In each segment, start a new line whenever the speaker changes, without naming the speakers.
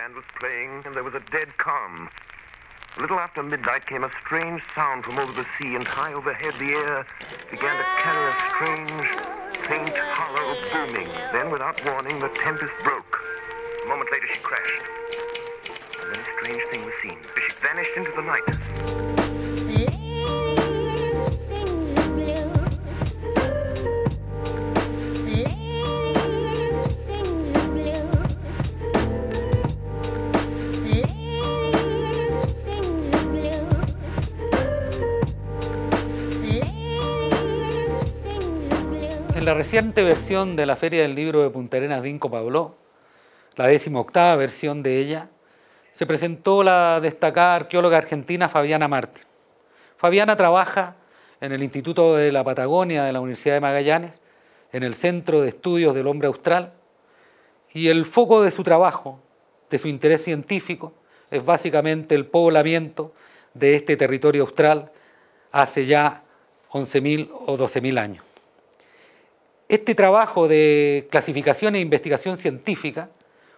band was playing, and there was a dead calm. A little after midnight came a strange sound from over the sea, and high overhead the air began to carry a strange, faint, hollow booming. Then, without warning, the tempest broke. A moment later, she crashed. And then a strange thing was seen. She vanished into the night.
En la reciente versión de la Feria del Libro de Punta Arenas de Inco Pablo, la 18ª versión de ella, se presentó la destacada arqueóloga argentina Fabiana Martín. Fabiana trabaja en el Instituto de la Patagonia de la Universidad de Magallanes, en el Centro de Estudios del Hombre Austral, y el foco de su trabajo, de su interés científico, es básicamente el poblamiento de este territorio austral hace ya 11.000 o 12.000 años. Este trabajo de clasificación e investigación científica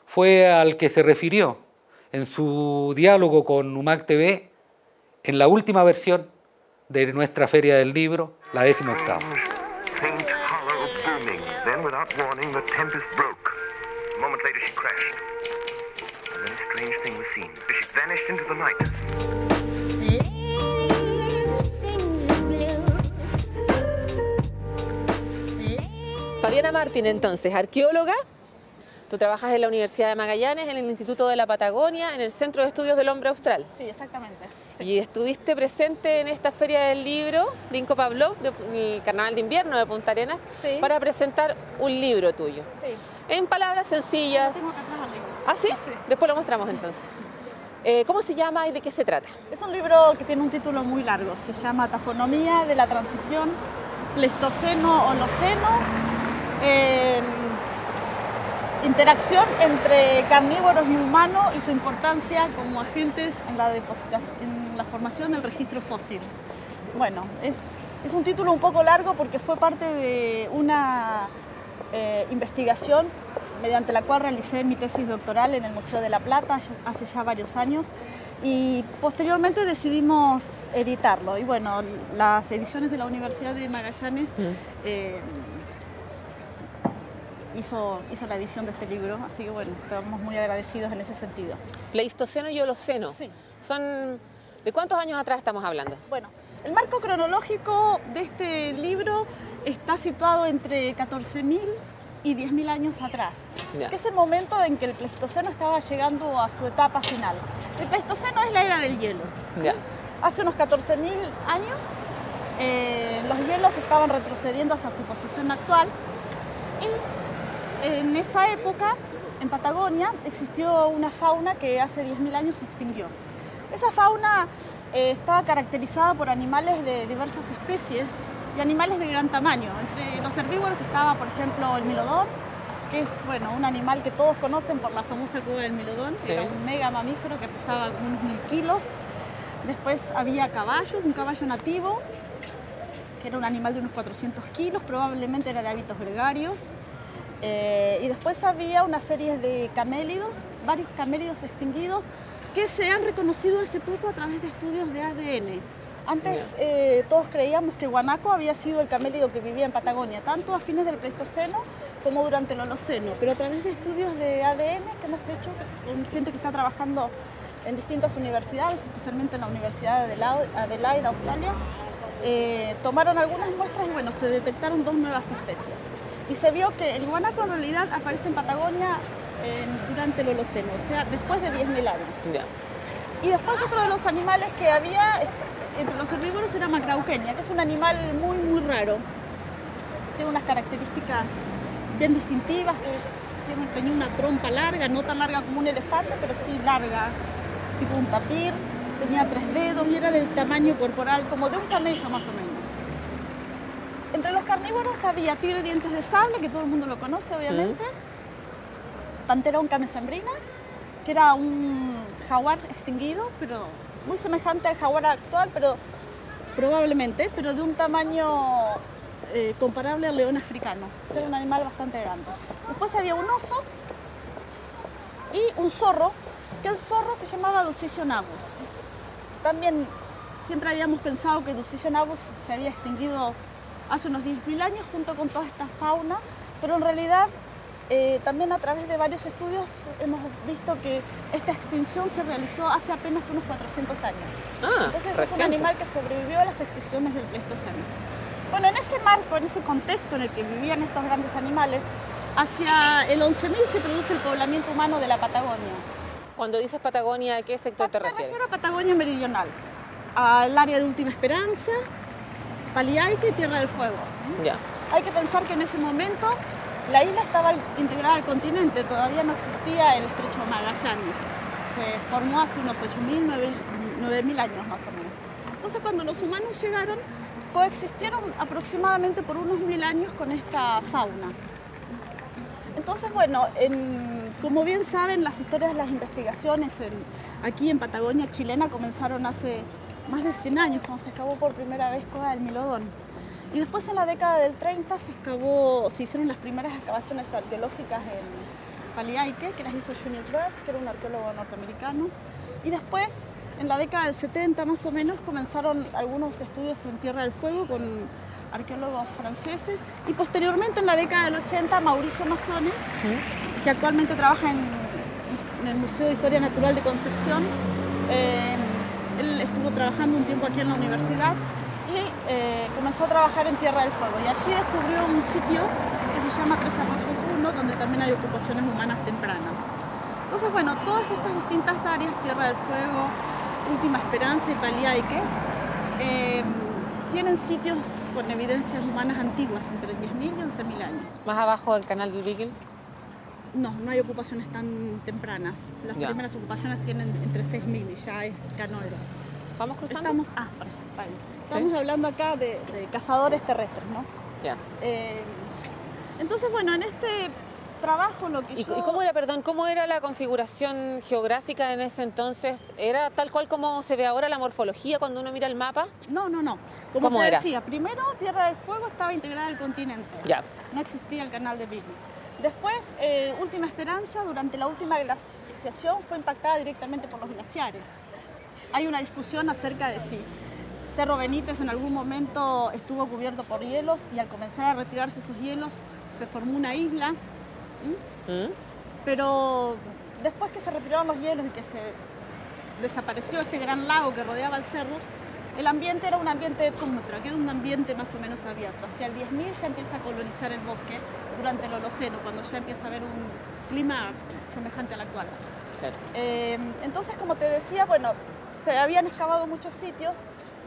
fue al que se refirió en su diálogo con UMAC TV en la última versión de nuestra Feria del Libro, la 18ª.
Fabiana Martín, entonces, arqueóloga. Tú trabajas en la Universidad de Magallanes, en el Instituto de la Patagonia, en el Centro de Estudios del Hombre Austral.
Sí, exactamente. Sí.
Y estuviste presente en esta Feria del Libro de Inco Pablo, del Carnaval de Invierno de Punta Arenas,
sí,
para presentar un libro tuyo.
Sí.
En palabras sencillas.
Tengo acá atrás el libro.
¿Ah, sí?
Sí.
Después lo mostramos entonces. ¿Cómo se llama y de qué se trata?
Es un libro que tiene un título muy largo. Se llama Tafonomía de la transición Pleistoceno-Holoceno. Interacción entre carnívoros y humanos y su importancia como agentes en la formación del registro fósil. Bueno, es un título un poco largo porque fue parte de una investigación mediante la cual realicé mi tesis doctoral en el Museo de La Plata hace ya varios años y posteriormente decidimos editarlo. Y bueno, las ediciones de la Universidad de Magallanes hizo la edición de este libro, así que bueno, estamos muy agradecidos en ese sentido.
Pleistoceno y Holoceno.
Sí.
¿De cuántos años atrás estamos hablando?
Bueno, el marco cronológico de este libro está situado entre 14.000 y 10.000 años atrás, que es el momento en que el Pleistoceno estaba llegando a su etapa final. El Pleistoceno es la era del hielo. Hace unos 14.000 años los hielos estaban retrocediendo hacia su posición actual y en esa época, en Patagonia, existió una fauna que hace 10.000 años se extinguió. Esa fauna estaba caracterizada por animales de diversas especies y animales de gran tamaño. Entre los herbívoros estaba, por ejemplo, el milodón, que es un animal que todos conocen por la famosa cueva del milodón, que era un mega mamífero que pesaba unos 1.000 kilos. Después había caballos, un caballo nativo, que era un animal de unos 400 kilos, probablemente era de hábitos gregarios. Y después había una serie de camélidos, varios camélidos extinguidos, que se han reconocido hace poco a través de estudios de ADN. Antes todos creíamos que guanaco había sido el camélido que vivía en Patagonia, tanto a fines del Pleistoceno como durante el Holoceno, pero a través de estudios de ADN que hemos hecho con gente que está trabajando en distintas universidades, especialmente en la Universidad de Adelaide, Australia, tomaron algunas muestras y se detectaron 2 nuevas especies. Y se vio que el guanaco en realidad aparece en Patagonia durante el Holoceno, o sea, después de 10.000 años. Y después otro de los animales que había entre los herbívoros era Macrauchenia, que es un animal muy, muy raro. Tiene unas características bien distintivas, tenía una trompa larga, no tan larga como un elefante, pero sí larga, tipo un tapir, tenía 3 dedos y era del tamaño corporal como de un camello más o menos. Entre los carnívoros había tigre dientes de sable, que todo el mundo lo conoce obviamente, Pantheron camesembrina, que era un jaguar extinguido, pero muy semejante al jaguar actual, pero probablemente, pero de un tamaño comparable al león africano. Era un animal bastante grande. Después había un oso, y un zorro, que el zorro se llamaba Dulcicio Nabus. También siempre habíamos pensado que Dulcicio Nabus se había extinguido hace unos 10.000 años junto con toda esta fauna, pero en realidad también a través de varios estudios hemos visto que esta extinción se realizó hace apenas unos 400 años. Entonces es un animal que sobrevivió a las extinciones del Pleistoceno. Bueno, en ese marco, en ese contexto en el que vivían estos grandes animales, hacia el 11.000 se produce el poblamiento humano de la Patagonia.
Cuando dices Patagonia, ¿a qué sector te refieres?
Me refiero a Patagonia meridional, al área de Última Esperanza, Paliaique y Tierra del Fuego.
Ya.
Hay que pensar que en ese momento la isla estaba integrada al continente, todavía no existía el estrecho Magallanes. Se formó hace unos 8.000, 9.000 años más o menos. Entonces cuando los humanos llegaron, coexistieron aproximadamente por unos 1.000 años con esta fauna. Entonces, bueno, como bien saben, las historias de las investigaciones aquí en Patagonia chilena comenzaron hace más de 100 años, cuando se excavó por primera vez Cueva del Milodón. Y después en la década del 30 se hicieron las primeras excavaciones arqueológicas en Paliaique, que las hizo Julius Baer, que era un arqueólogo norteamericano. Y después, en la década del 70 más o menos, comenzaron algunos estudios en Tierra del Fuego con arqueólogos franceses. Y posteriormente, en la década del 80, Mauricio Mazzone, que actualmente trabaja en el Museo de Historia Natural de Concepción, él estuvo trabajando un tiempo aquí en la universidad y comenzó a trabajar en Tierra del Fuego. Y allí descubrió un sitio que se llama Tres Arroyos 1, donde también hay ocupaciones humanas tempranas. Entonces, bueno, todas estas distintas áreas, Tierra del Fuego, Última Esperanza y Paliaique, tienen sitios con evidencias humanas antiguas, entre 10.000 y 11.000 años.
¿Más abajo del canal del Beagle?
No, no hay ocupaciones tan tempranas. Las primeras ocupaciones tienen entre 6.000 y ya es canoero.
¿Vamos cruzando?
Estamos, para allá. Estamos hablando acá de cazadores terrestres, ¿no?
Ya.
Entonces, bueno, en este trabajo lo que
¿Y cómo era la configuración geográfica en ese entonces? ¿Era tal cual como se ve ahora la morfología cuando uno mira el mapa?
No. Como te decía, primero Tierra del Fuego estaba integrada al continente.
Ya.
No existía el canal de Beagle. Después, Última Esperanza, durante la última glaciación, fue impactada directamente por los glaciares. Hay una discusión acerca de si Cerro Benítez en algún momento estuvo cubierto por hielos y al comenzar a retirarse esos hielos se formó una isla. Pero después que se retiraron los hielos y que se desapareció este gran lago que rodeaba el cerro, el ambiente era un ambiente tundra, que era un ambiente más o menos abierto. Hacia el 10.000 ya empieza a colonizar el bosque durante el Holoceno, cuando ya empieza a haber un clima semejante al actual.
Claro.
Entonces, como te decía, bueno, se habían excavado muchos sitios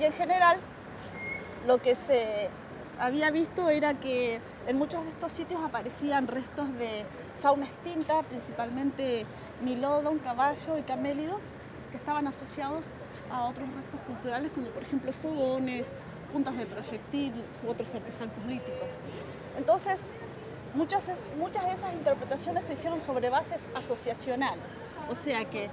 y en general lo que se había visto era que en muchos de estos sitios aparecían restos de fauna extinta, principalmente milodon, caballo y camélidos, que estaban asociados a otros restos culturales como por ejemplo fogones, puntas de proyectil u otros artefactos líticos. Entonces, muchas de esas interpretaciones se hicieron sobre bases asociacionales, o sea que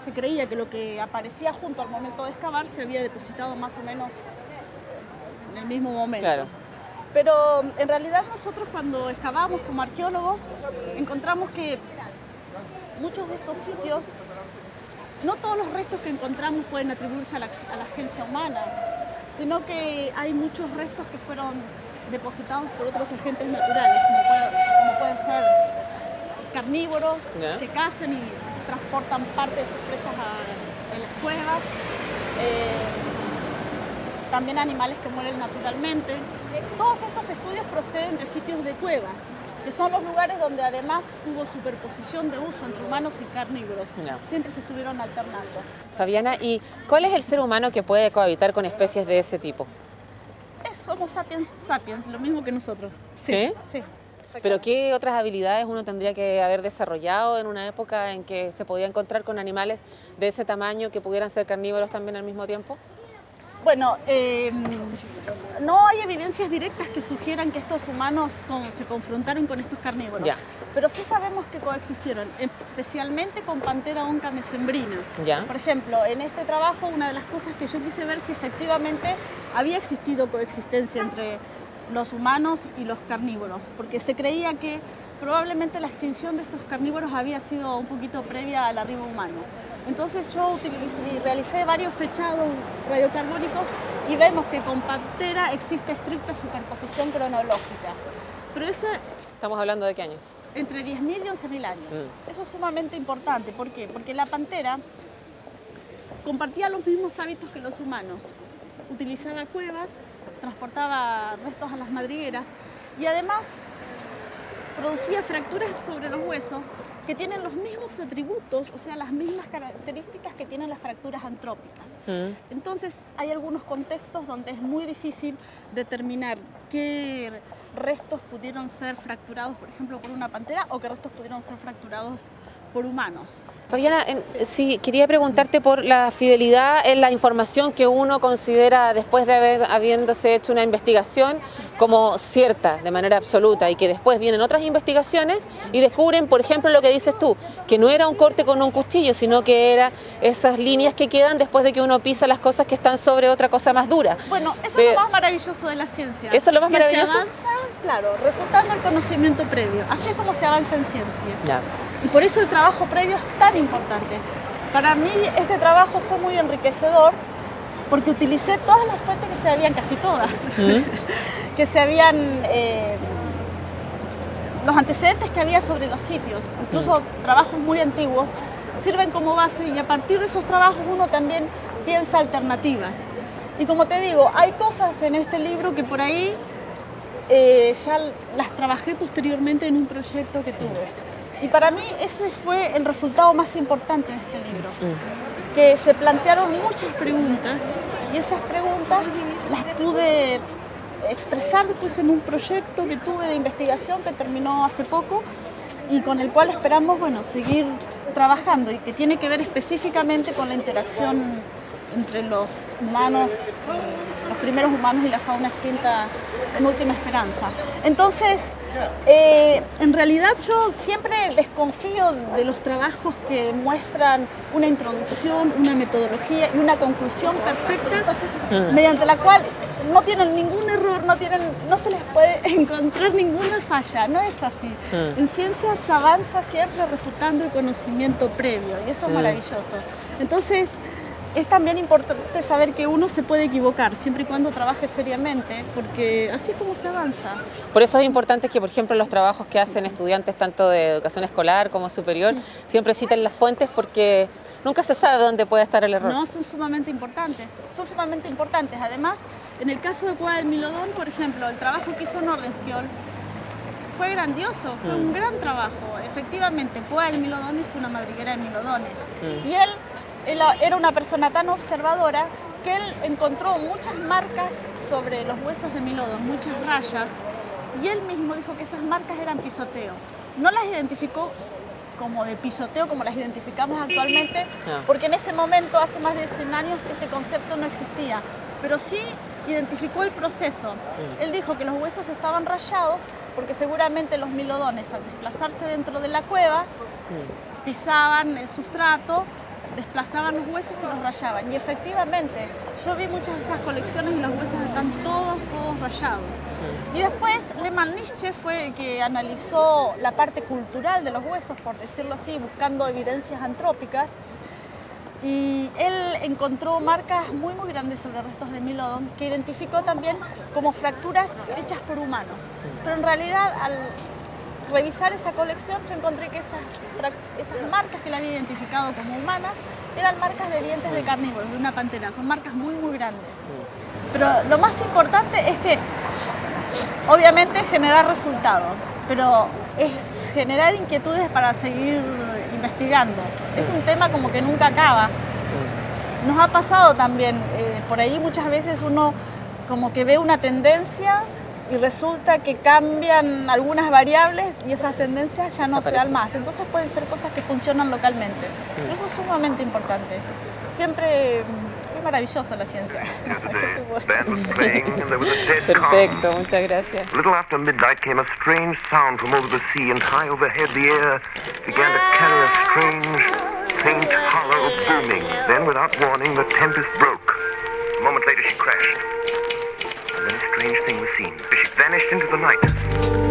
se creía que lo que aparecía junto al momento de excavar se había depositado más o menos en el mismo momento.
Claro.
Pero en realidad nosotros cuando excavamos como arqueólogos encontramos que muchos de estos sitios, no todos los restos que encontramos pueden atribuirse a la agencia humana, sino que hay muchos restos que fueron depositados por otros agentes naturales, como pueden ser carnívoros que cazan y transportan parte de sus presas en las cuevas, también animales que mueren naturalmente. Todos estos estudios proceden de sitios de cuevas, que son los lugares donde además hubo superposición de uso entre humanos y carnívoros. Siempre se estuvieron alternando.
Fabiana, ¿y cuál es el ser humano que puede cohabitar con especies de ese tipo?
Es Homo sapiens sapiens, lo mismo que nosotros.
¿Sí?
Sí.
¿Pero qué otras habilidades uno tendría que haber desarrollado en una época en que se podía encontrar con animales de ese tamaño que pudieran ser carnívoros también al mismo tiempo?
Bueno, no hay evidencias directas que sugieran que estos humanos se confrontaron con estos carnívoros, pero sí sabemos que coexistieron, especialmente con Panthera onca messembrina. Por ejemplo, en este trabajo una de las cosas que yo quise ver si efectivamente había existido coexistencia entre los humanos y los carnívoros, porque se creía que probablemente la extinción de estos carnívoros había sido un poquito previa al arribo humano. Entonces yo realicé varios fechados radiocarbónicos y vemos que con Pantera existe estricta superposición cronológica. Pero
¿Estamos hablando de qué años?
Entre 10.000 y 11.000 años. Eso es sumamente importante. ¿Por qué? Porque la pantera compartía los mismos hábitos que los humanos. Utilizaba cuevas, transportaba restos a las madrigueras y además producía fracturas sobre los huesos que tienen los mismos atributos, o sea, las mismas características que tienen las fracturas antrópicas. Entonces, hay algunos contextos donde es muy difícil determinar qué restos pudieron ser fracturados, por ejemplo, por una pantera o qué restos pudieron ser fracturados por humanos.
Fabiana, sí, quería preguntarte por la fidelidad en la información que uno considera después de habiéndose hecho una investigación como cierta, de manera absoluta, y que después vienen otras investigaciones y descubren, por ejemplo, lo que dices tú, que no era un corte con un cuchillo, sino que era esas líneas que quedan después de que uno pisa las cosas que están sobre otra cosa más dura.
Bueno, eso es lo más maravilloso de la ciencia.
¿Eso es lo más maravilloso?
Se avanza, claro, refutando el conocimiento previo. Así es como se avanza en ciencia.
Ya.
Y por eso el trabajo previo es tan importante. Para mí este trabajo fue muy enriquecedor porque utilicé todas las fuentes que se habían, casi todas, que se habían, los antecedentes que había sobre los sitios, incluso trabajos muy antiguos, sirven como base y a partir de esos trabajos uno también piensa alternativas. Y como te digo, hay cosas en este libro que por ahí ya las trabajé posteriormente en un proyecto que tuve. Y para mí ese fue el resultado más importante de este libro, que se plantearon muchas preguntas y esas preguntas las pude expresar después en un proyecto que tuve de investigación que terminó hace poco y con el cual esperamos, bueno, seguir trabajando y que tiene que ver específicamente con la interacción entre los humanos, los primeros humanos y la fauna extinta en última esperanza. Entonces, en realidad yo siempre desconfío de los trabajos que muestran una introducción, una metodología y una conclusión perfecta mediante la cual no tienen ningún error, no se les puede encontrar ninguna falla, no es así. En ciencia se avanza siempre refutando el conocimiento previo y eso es maravilloso. Entonces, es también importante saber que uno se puede equivocar siempre y cuando trabaje seriamente, porque así es como se avanza.
Por eso es importante que, por ejemplo, los trabajos que hacen estudiantes tanto de educación escolar como superior siempre citen las fuentes porque nunca se sabe dónde puede estar el error.
No, son sumamente importantes, Además, en el caso de Cueva del Milodón, por ejemplo, el trabajo que hizo Nordenskjöld fue grandioso, fue un gran trabajo. Efectivamente, Cueva del Milodón es una madriguera de milodones y él era una persona tan observadora que él encontró muchas marcas sobre los huesos de milodón, muchas rayas, y él mismo dijo que esas marcas eran pisoteo. No las identificó como de pisoteo como las identificamos actualmente, porque en ese momento, hace más de 100 años, este concepto no existía, pero sí identificó el proceso. Él dijo que los huesos estaban rayados porque seguramente los milodones, al desplazarse dentro de la cueva, pisaban el sustrato, desplazaban los huesos y los rayaban. Y efectivamente, yo vi muchas de esas colecciones y los huesos están todos rayados. Y después Lehmann-Nitsche fue el que analizó la parte cultural de los huesos, por decirlo así, buscando evidencias antrópicas. Y él encontró marcas muy grandes sobre restos de milodón que identificó también como fracturas hechas por humanos. Pero en realidad, al revisar esa colección, yo encontré que esas marcas que él había identificado como humanas eran marcas de dientes de carnívoros, de una pantera. Son marcas muy grandes. Pero lo más importante es que, obviamente, generar resultados, pero es generar inquietudes para seguir investigando. Es un tema como que nunca acaba. Nos ha pasado también, por ahí muchas veces uno como que ve una tendencia y resulta que cambian algunas variables y esas tendencias ya no se dan más. Entonces pueden ser cosas que funcionan localmente. Eso es sumamente importante. Siempre es maravillosa la ciencia.
Perfecto, muchas gracias.
A little after midnight came a strange sound from over the sea, and high overhead the air began to carry a strange, faint, hollow booming. Then, without warning, the tempest broke. A moment later she crashed. And then a strange thing was seen. She vanished into the night.